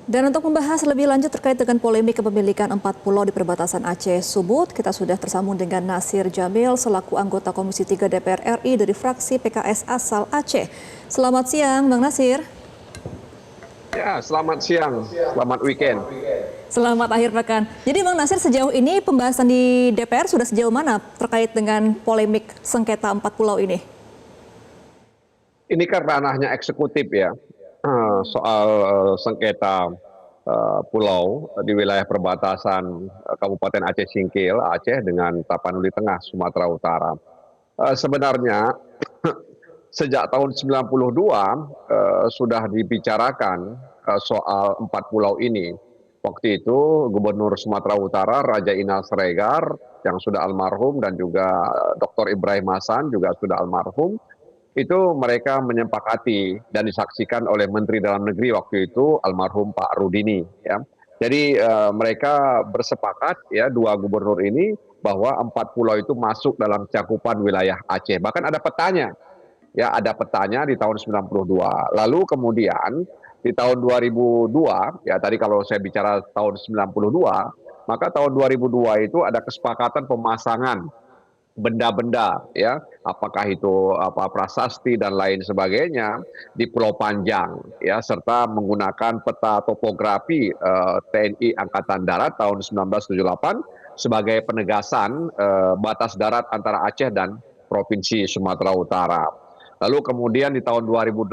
Dan untuk membahas lebih lanjut terkait dengan polemik kepemilikan 4 pulau di perbatasan Aceh Subud, kita sudah tersambung dengan Nasir Jamil selaku anggota Komisi 3 DPR RI dari fraksi PKS asal Aceh. Selamat siang, Bang Nasir. Ya, selamat siang, selamat weekend. Selamat akhir pekan. Jadi Bang Nasir, sejauh ini pembahasan di DPR sudah sejauh mana terkait dengan polemik sengketa 4 pulau ini? Ini kan ranahnya eksekutif ya, soal sengketa pulau di wilayah perbatasan Kabupaten Aceh Singkil, Aceh dengan Tapanuli Tengah, Sumatera Utara. Sebenarnya sejak tahun 92 sudah dibicarakan soal 4 pulau ini. Waktu itu Gubernur Sumatera Utara Raja Inal Siregar yang sudah almarhum dan juga Dr. Ibrahim Hasan juga sudah almarhum, itu mereka menyepakati dan disaksikan oleh Menteri Dalam Negeri waktu itu almarhum Pak Rudini ya. Jadi mereka bersepakat ya, dua gubernur ini, bahwa 4 pulau itu masuk dalam cakupan wilayah Aceh. Bahkan ada petanya ya, ada petanya di tahun 92. Lalu kemudian di tahun 2002 ya, tadi kalau saya bicara tahun 92, maka tahun 2002 itu ada kesepakatan pemasangan benda-benda ya, apakah itu prasasti dan lain sebagainya di Pulau Panjang ya, serta menggunakan peta topografi TNI Angkatan Darat tahun 1978 sebagai penegasan batas darat antara Aceh dan Provinsi Sumatera Utara. Lalu kemudian di tahun 2008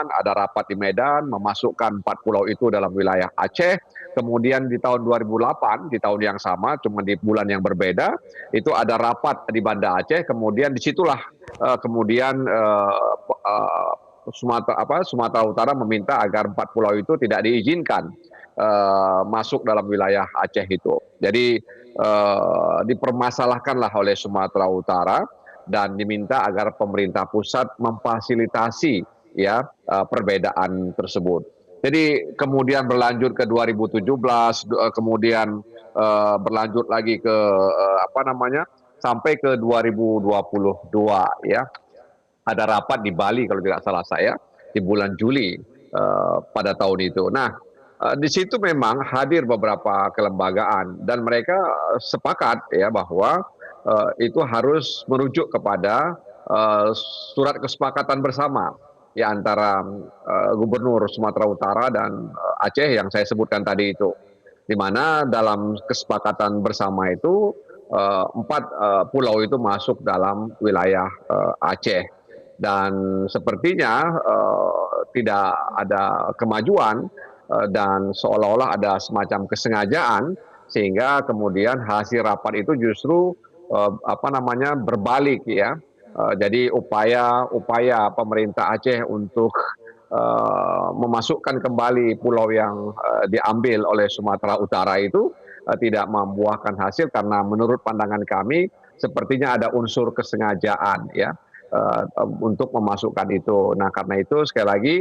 ada rapat di Medan memasukkan 4 pulau itu dalam wilayah Aceh. Kemudian di tahun 2008, di tahun yang sama, cuma di bulan yang berbeda, itu ada rapat di Banda Aceh. Kemudian disitulah kemudian Sumatera Utara meminta agar 4 pulau itu tidak diizinkan masuk dalam wilayah Aceh itu. Jadi dipermasalahkanlah oleh Sumatera Utara dan diminta agar pemerintah pusat memfasilitasi ya perbedaan tersebut. Jadi kemudian berlanjut ke 2017, kemudian berlanjut lagi ke sampai ke 2022 ya. Ada rapat di Bali kalau tidak salah saya di bulan Juli pada tahun itu. Nah, di situ memang hadir beberapa kelembagaan dan mereka sepakat ya bahwa itu harus merujuk kepada surat kesepakatan bersama ya antara Gubernur Sumatera Utara dan Aceh yang saya sebutkan tadi itu, di mana dalam kesepakatan bersama itu 4 pulau itu masuk dalam wilayah Aceh, dan sepertinya tidak ada kemajuan dan seolah-olah ada semacam kesengajaan sehingga kemudian hasil rapat itu justru berbalik ya. Jadi upaya pemerintah Aceh untuk memasukkan kembali pulau yang diambil oleh Sumatera Utara itu tidak membuahkan hasil, karena menurut pandangan kami sepertinya ada unsur kesengajaan ya untuk memasukkan itu. Nah, karena itu sekali lagi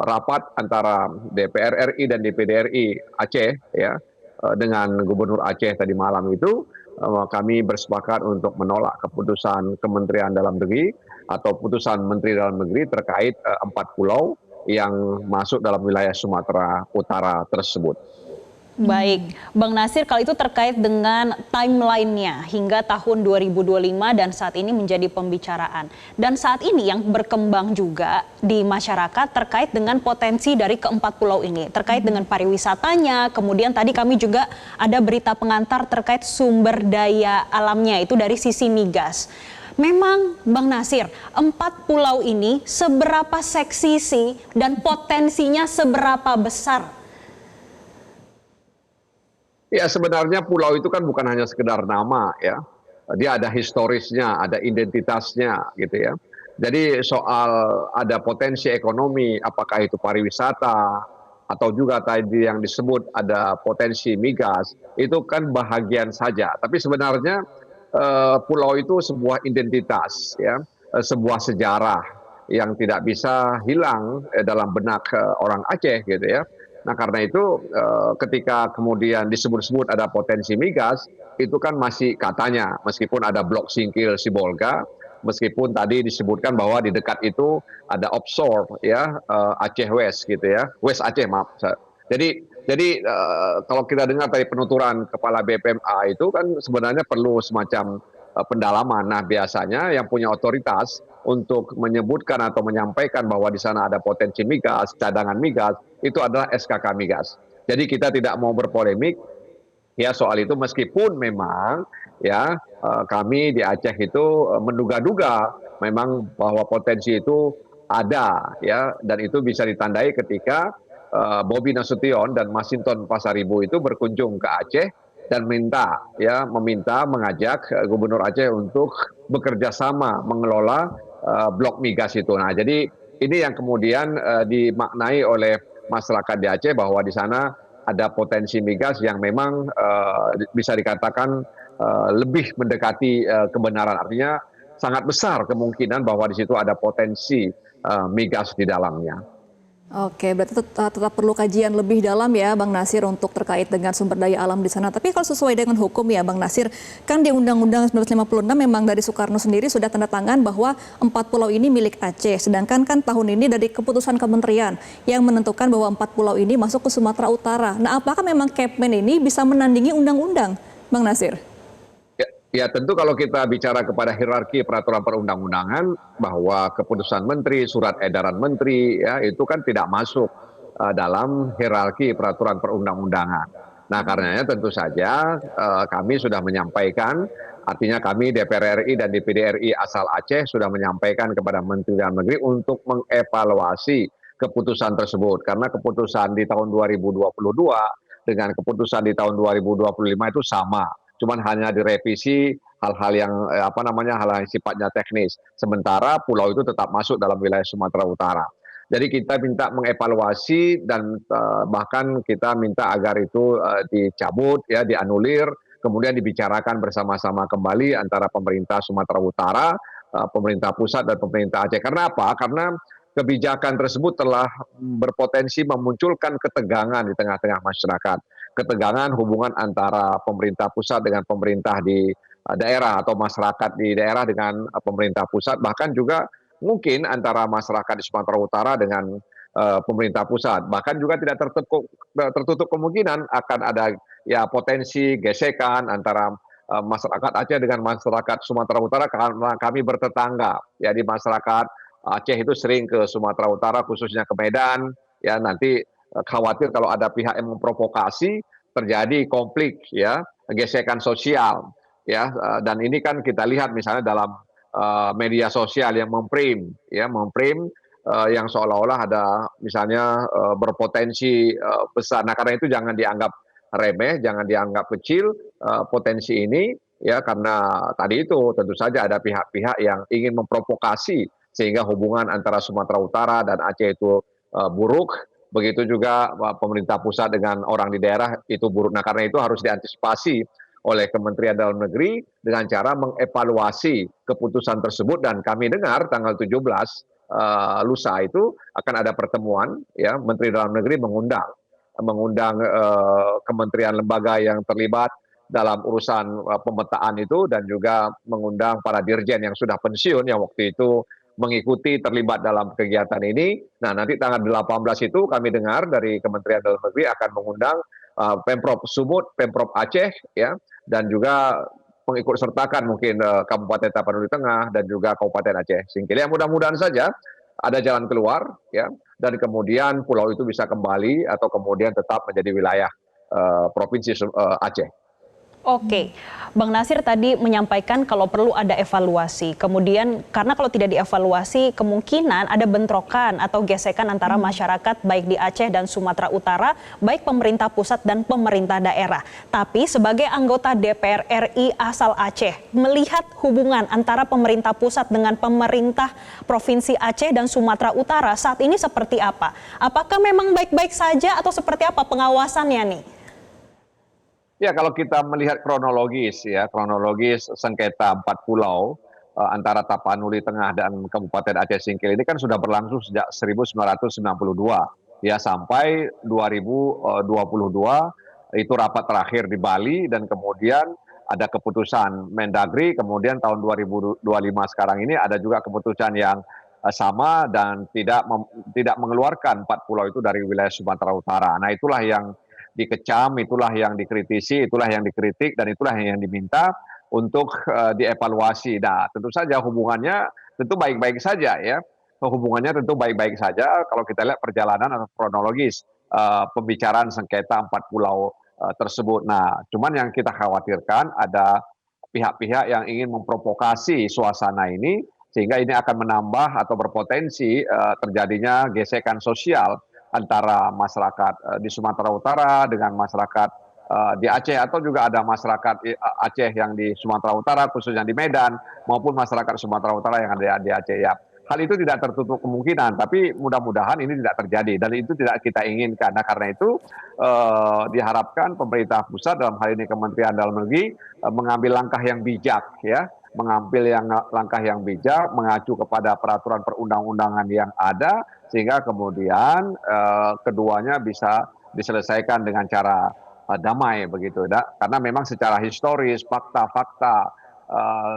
rapat antara DPR RI dan DPD RI Aceh ya dengan Gubernur Aceh tadi malam itu, kami bersepakat untuk menolak keputusan Kementerian Dalam Negeri atau putusan Menteri Dalam Negeri terkait 4 pulau yang masuk dalam wilayah Sumatera Utara tersebut. Baik, Bang Nasir, kalau itu terkait dengan timeline-nya hingga tahun 2025 dan saat ini menjadi pembicaraan. Dan saat ini yang berkembang juga di masyarakat terkait dengan potensi dari ke-4 pulau ini, terkait dengan pariwisatanya, kemudian tadi kami juga ada berita pengantar terkait sumber daya alamnya, itu dari sisi migas. Memang Bang Nasir, 4 pulau ini seberapa seksi sih dan potensinya seberapa besar? Ya, sebenarnya pulau itu kan bukan hanya sekedar nama ya. Dia ada historisnya, ada identitasnya gitu ya. Jadi soal ada potensi ekonomi, apakah itu pariwisata atau juga tadi yang disebut ada potensi migas, itu kan bahagian saja. Tapi sebenarnya pulau itu sebuah identitas ya, sebuah sejarah yang tidak bisa hilang dalam benak orang Aceh gitu ya. Nah, karena itu ketika kemudian disebut-sebut ada potensi migas, itu kan masih katanya, meskipun ada blok Singkil Sibolga, meskipun tadi disebutkan bahwa di dekat itu ada offshore ya, Aceh West gitu ya, West Aceh maaf, Jadi kalau kita dengar dari penuturan Kepala BPMA itu kan sebenarnya perlu semacam pendalaman. Nah, biasanya yang punya otoritas untuk menyebutkan atau menyampaikan bahwa di sana ada potensi migas, cadangan migas, itu adalah SKK Migas. Jadi kita tidak mau berpolemik ya soal itu, meskipun memang ya kami di Aceh itu menduga-duga memang bahwa potensi itu ada ya, dan itu bisa ditandai ketika Bobi Nasution dan Masinton Pasaribu itu berkunjung ke Aceh dan meminta mengajak Gubernur Aceh untuk bekerja sama mengelola blok migas itu. Nah, jadi ini yang kemudian dimaknai oleh masyarakat di Aceh bahwa di sana ada potensi migas yang memang bisa dikatakan lebih mendekati kebenaran. Artinya sangat besar kemungkinan bahwa di situ ada potensi migas di dalamnya. Oke, berarti tetap perlu kajian lebih dalam ya Bang Nasir untuk terkait dengan sumber daya alam di sana. Tapi kalau sesuai dengan hukum ya Bang Nasir, kan di Undang-Undang 1956 memang dari Soekarno sendiri sudah tanda tangan bahwa 4 pulau ini milik Aceh. Sedangkan kan tahun ini dari keputusan kementerian yang menentukan bahwa 4 pulau ini masuk ke Sumatera Utara. Nah, apakah memang Kepmen ini bisa menandingi undang-undang, Bang Nasir? Ya, tentu kalau kita bicara kepada hierarki peraturan perundang-undangan, bahwa keputusan menteri, surat edaran menteri, ya itu kan tidak masuk dalam hierarki peraturan perundang-undangan. Nah, karenanya tentu saja kami sudah menyampaikan, artinya kami DPR RI dan DPD RI asal Aceh sudah menyampaikan kepada Menteri Dalam Negeri untuk mengevaluasi keputusan tersebut. Karena keputusan di tahun 2022 dengan keputusan di tahun 2025 itu sama. Cuman hanya direvisi hal-hal yang hal-hal yang sifatnya teknis. Sementara pulau itu tetap masuk dalam wilayah Sumatera Utara. Jadi kita minta mengevaluasi dan bahkan kita minta agar itu dicabut, ya, dianulir, kemudian dibicarakan bersama-sama kembali antara pemerintah Sumatera Utara, pemerintah pusat dan pemerintah Aceh. Karena apa? Karena kebijakan tersebut telah berpotensi memunculkan ketegangan di tengah-tengah masyarakat. Ketegangan hubungan antara pemerintah pusat dengan pemerintah di daerah, atau masyarakat di daerah dengan pemerintah pusat, bahkan juga mungkin antara masyarakat di Sumatera Utara dengan pemerintah pusat. Bahkan juga tidak tertutup kemungkinan akan ada ya potensi gesekan antara masyarakat Aceh dengan masyarakat Sumatera Utara, karena kami bertetangga. Ya, di masyarakat Aceh itu sering ke Sumatera Utara, khususnya ke Medan, ya nanti khawatir kalau ada pihak yang memprovokasi terjadi konflik, ya, gesekan sosial, ya, dan ini kan kita lihat misalnya dalam media sosial yang memframe yang seolah-olah ada misalnya berpotensi besar. Nah, karena itu jangan dianggap remeh, jangan dianggap kecil potensi ini, ya, karena tadi itu tentu saja ada pihak-pihak yang ingin memprovokasi sehingga hubungan antara Sumatera Utara dan Aceh itu buruk. Begitu juga pemerintah pusat dengan orang di daerah itu buruk. Nah, karena itu harus diantisipasi oleh Kementerian Dalam Negeri dengan cara mengevaluasi keputusan tersebut. Dan kami dengar tanggal 17 lusa itu akan ada pertemuan, ya, Menteri Dalam Negeri mengundang kementerian lembaga yang terlibat dalam urusan pemetaan itu, dan juga mengundang para dirjen yang sudah pensiun yang waktu itu mengikuti terlibat dalam kegiatan ini. Nah, nanti tanggal 18 itu kami dengar dari Kementerian Dalam Negeri akan mengundang Pemprov Sumut, Pemprov Aceh, ya, dan juga mengikut sertakan mungkin Kabupaten Tapanuli Tengah dan juga Kabupaten Aceh Singkil. Ya, mudah-mudahan saja ada jalan keluar, ya, dan kemudian pulau itu bisa kembali atau kemudian tetap menjadi wilayah Provinsi Aceh. Oke, Bang Nasir tadi menyampaikan kalau perlu ada evaluasi. Kemudian karena kalau tidak dievaluasi kemungkinan ada bentrokan atau gesekan antara masyarakat baik di Aceh dan Sumatera Utara, baik pemerintah pusat dan pemerintah daerah. Tapi sebagai anggota DPR RI asal Aceh, melihat hubungan antara pemerintah pusat dengan pemerintah Provinsi Aceh dan Sumatera Utara saat ini seperti apa? Apakah memang baik-baik saja atau seperti apa pengawasannya nih? Ya, kalau kita melihat kronologis sengketa 4 pulau antara Tapanuli Tengah dan Kabupaten Aceh Singkil ini kan sudah berlangsung sejak 1992, ya, sampai 2022 itu rapat terakhir di Bali, dan kemudian ada keputusan Mendagri, kemudian tahun 2025 sekarang ini ada juga keputusan yang sama dan tidak mengeluarkan 4 pulau itu dari wilayah Sumatera Utara. Nah, itulah yang dikecam, itulah yang dikritisi, itulah yang dikritik, dan itulah yang diminta untuk dievaluasi. Nah, tentu saja hubungannya tentu baik-baik saja ya. Hubungannya tentu baik-baik saja kalau kita lihat perjalanan atau kronologis pembicaraan sengketa 4 pulau tersebut. Nah, cuman yang kita khawatirkan ada pihak-pihak yang ingin memprovokasi suasana ini sehingga ini akan menambah atau berpotensi terjadinya gesekan sosial antara masyarakat di Sumatera Utara dengan masyarakat di Aceh, atau juga ada masyarakat Aceh yang di Sumatera Utara khususnya di Medan, maupun masyarakat Sumatera Utara yang ada di Aceh ya. Hal itu tidak tertutup kemungkinan, tapi mudah-mudahan ini tidak terjadi dan itu tidak kita inginkan. Nah, karena itu diharapkan pemerintah pusat dalam hal ini Kementerian Dalam Negeri mengambil langkah yang bijak ya, langkah yang bijak mengacu kepada peraturan perundang-undangan yang ada sehingga kemudian keduanya bisa diselesaikan dengan cara damai begitu. Karena memang secara historis fakta-fakta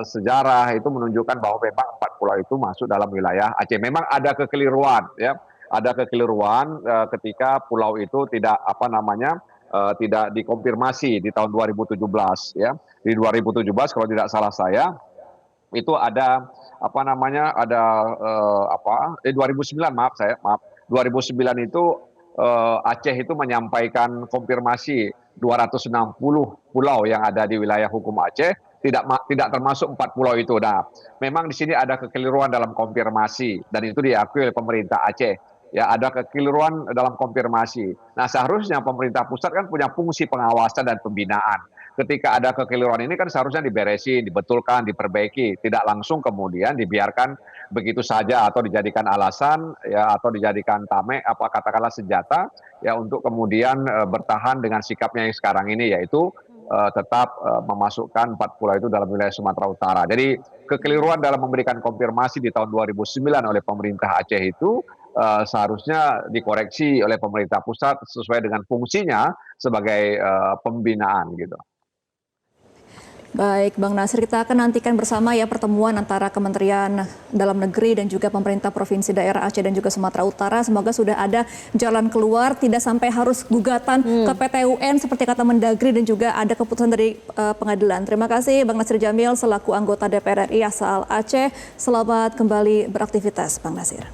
sejarah itu menunjukkan bahwa memang 4 pulau itu masuk dalam wilayah Aceh. Memang ada kekeliruan ya, ada kekeliruan ketika pulau itu tidak tidak dikonfirmasi di tahun 2017 ya. Di 2017 kalau tidak salah saya itu ada 2009 2009 itu Aceh itu menyampaikan konfirmasi 260 pulau yang ada di wilayah hukum Aceh tidak termasuk 4 pulau itu. Nah, memang di sini ada kekeliruan dalam konfirmasi dan itu diakui oleh pemerintah Aceh. Ya, ada kekeliruan dalam konfirmasi. Nah, seharusnya pemerintah pusat kan punya fungsi pengawasan dan pembinaan. Ketika ada kekeliruan ini kan seharusnya diberesin, dibetulkan, diperbaiki, tidak langsung kemudian dibiarkan begitu saja atau dijadikan alasan ya atau dijadikan tameng katakanlah senjata ya untuk kemudian bertahan dengan sikapnya yang sekarang ini, yaitu tetap memasukkan 4 pulau itu dalam wilayah Sumatera Utara. Jadi kekeliruan dalam memberikan konfirmasi di tahun 2009 oleh pemerintah Aceh itu seharusnya dikoreksi oleh pemerintah pusat sesuai dengan fungsinya sebagai pembinaan gitu. Baik, Bang Nasir, kita akan nantikan bersama ya pertemuan antara Kementerian Dalam Negeri dan juga pemerintah Provinsi Daerah Aceh dan juga Sumatera Utara. Semoga sudah ada jalan keluar, tidak sampai harus gugatan ke PT UN seperti kata Mendagri dan juga ada keputusan dari pengadilan. Terima kasih Bang Nasir Jamil selaku anggota DPR RI asal Aceh. Selamat kembali beraktivitas, Bang Nasir.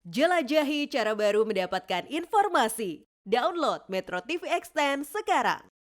Jelajahi cara baru mendapatkan informasi. Download Metro TV Extend sekarang.